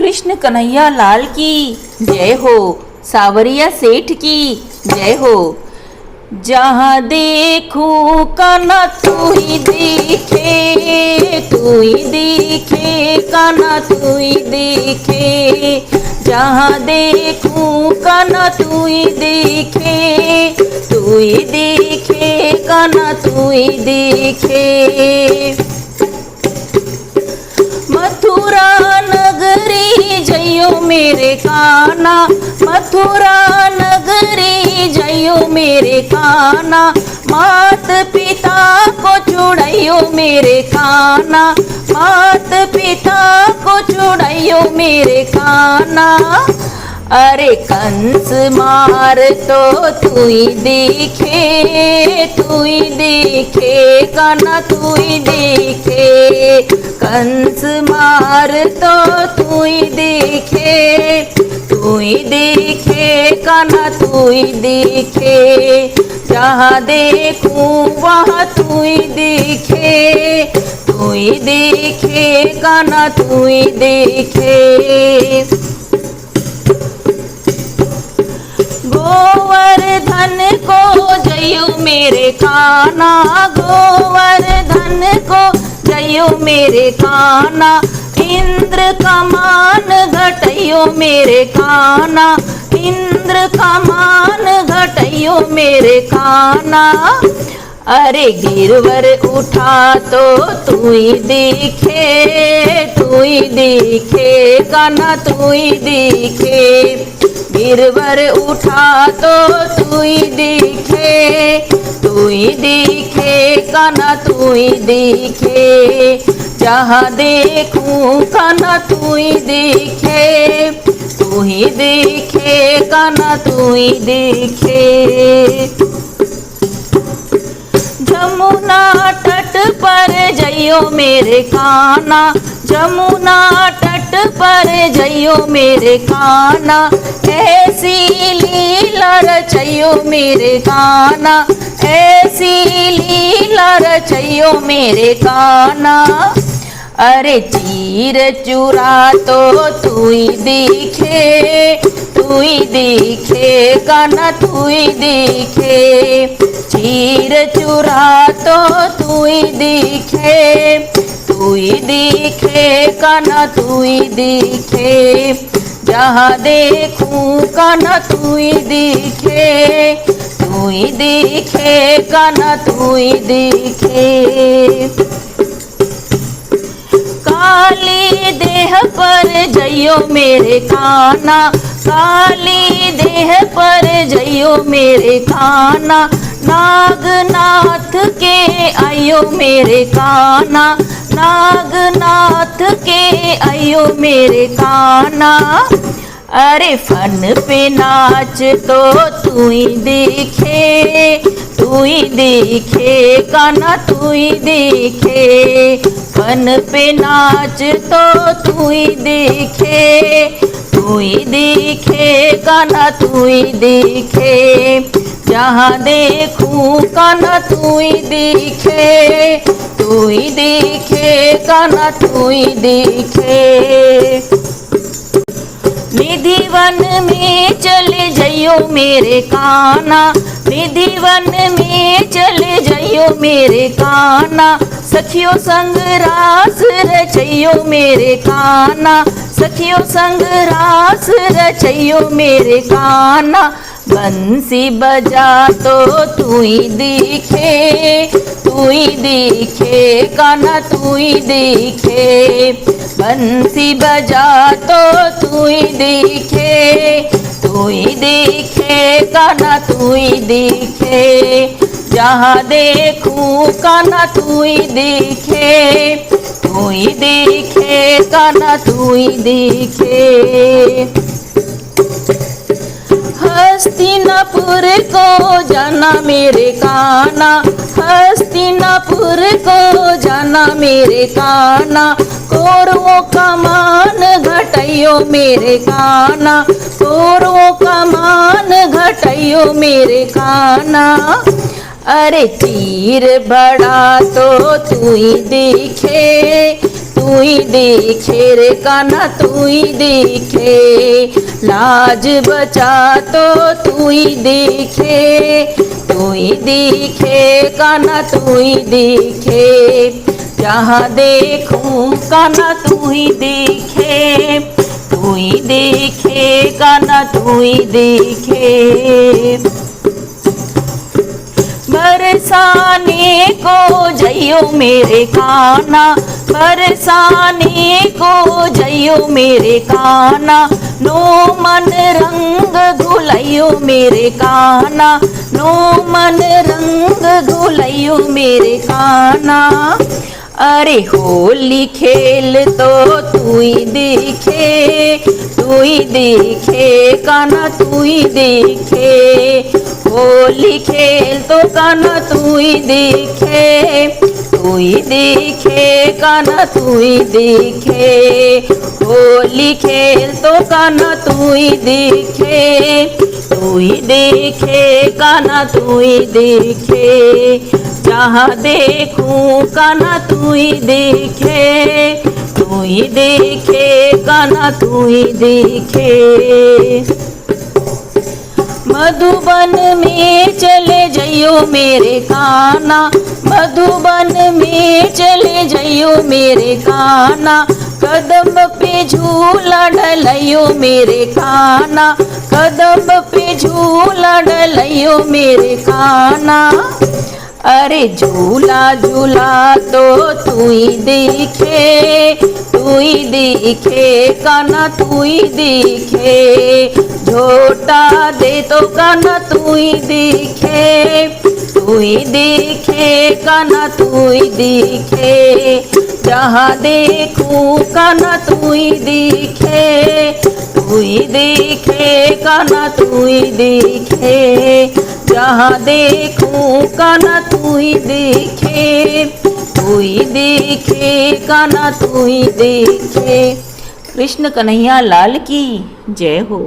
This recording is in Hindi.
कृष्ण कन्हैया लाल की जय हो। सावरिया सेठ की जय हो। जहाँ देखूं कान्हा तू ही दिखे, तू ही दिखे कान्हा तू ही दिखे। जहाँ देखूं कान्हा तू ही दिखे, तू ही दिखे कान्हा तू ही दिखे। मथुरा नगरी जइयो मेरे कान्हा, मथुरा नगरी जइयो मेरे कान्हा। मात पिता को छुड़ाइयो मेरे कान्हा, मात पिता को छुड़ाइयो मेरे कान्हा। अरे कंस मार तो तू ही दिखे, तू ही दिखे कान्हा तू ही दिखे। कंस मार तो तू ही दिखे, तू ही दिखे कान्हा तू ही दिखे। जहाँ देखूं वहाँ तू ही दिखे, तू ही दिखे कान्हा तू ही दिखे। गोवर्धन को जइयो मेरे कान्हा, गोवर्धन को जइयो मेरे कान्हा। इंद्र का मान घटइयो मेरे कान्हा, इंद्र का मान घटइयो मेरे कान्हा। अरे गिरवर उठा तो तू ही दिखे, तू ही दिखे कान्हा तू ही दिखे। गिरवर उठा तो तू ही दिखे, तू ही दिखे कान्हा तू ही दिखे। जहाँ देखूं कान्हा तू ही दिखे, तू ही दिखे कान्हा तू ही दिखे। जमुना तट पर जइयो मेरे कान्हा, जमुना तट पर जइयो मेरे कान्हा। ऐसी लीला रचइयो मेरे कान्हा, ऐसी लीला रचइयो मेरे कान्हा। अरे चीर चुरा तो तू ही दिखे, तू ही दिखे कान्हा तू ही दिखे। चीर चुरा तो तू ही दिखे, तू ही दिखे कान्हा तू ही दिखे। जहाँ देखूं कान्हा तू ही दिखे, तू ही दिखे कान्हा तू ही दिखे। काली देह पर जइयो मेरे कान्हा, काली देह पर जइयो मेरे कान्हा। नागनाथ के आइयो मेरे कान्हा, नागनाथ के आइयो मेरे कान्हा। अरे फन पे नाच तो तू ही दिखे, तू ही दिखे कान्हा तू ही दिखे। फन पे नाच तो तू ही दिखे, तू ही दिखे कान्हा तू ही दिखे। जहाँ देखूं कान्हा तू ही दिखे, तू ही दिखे कान्हा तू ही दिखे। निधि वन में चले जइयो मेरे कान्हा, निधि वन में चले जइयो मेरे कान्हा। सखियों संग रास रचइयो मेरे कान्हा, सखियों संग रास रचइयो मेरे कान्हा। बंसी बजा तो तू ही दिखे, तू ही दिखे कान्हा तू ही दिखे। बंसी बजा तो तू ही दिखे, तू ही दिखे कान्हा तू ही दिखे। जहाँ देखूं कान्हा तू ही दिखे, तू ही दिखे कान्हा तू ही दिखे। हस्तिनापुर को जाना मेरे कान्हा, हस्तिनापुर को जाना मेरे कान्हा। कौरवों का मान घटइयो मेरे कान्हा, कौरवों का मान घटइयो मेरे कान्हा। अरे तीर बड़ा तो तू ही दिखे, तू तू ही देखे रे कान्हा तू ही देखे, लाज बचा तो तू ही देखे, तू ही देखे कान्हा तू ही देखे, जहाँ देखूं कान्हा तू ही देखे, तू ही देखे कान्हा तू ही देखे। बरसाने को जइयो मेरे कान्हा, बरसाने को जइयो मेरे कान्हा, नो मन रंग घुलइयो मेरे कान्हा, नो मन रंग घुलइयो मेरे कान्हा। अरे होली खेल तो तू ही देखे, तू ही देखे कान्हा तू ही देखे, होली खेल तो कान्हा तू ही देखे, तू ही देखे कान्हा तू ही देखे, होली खेल तो कान्हा तू ही देखे, तू ही देखे कान्हा तू ही देखे, जहाँ देखूं कान्हा तू ही देखे, तू ही देखे कान्हा तू ही देखे। मधुबन में चले जइयो मेरे कान्हा, मधुबन में चले जइयो मेरे कान्हा, कदम पे झूला डलइयो मेरे कान्हा, कदम पे झूला डलइयो मेरे कान्हा। अरे झूला झूला तो तू ही देखे, तू ही देखे कान्हा तू ही देखे, झोटा दे तो कान्हा तू ही देखे, तू ही देखे कान्हा तू ही देखे, जहाँ देखूं कान्हा तू ही देखे, तू ही देखे कान्हा तू ही देखे, जहाँ देखूं कान्हा तू ही देखे, तू ही देखे कान्हा तू ही देखे। कृष्ण कन्हैया लाल की जय हो।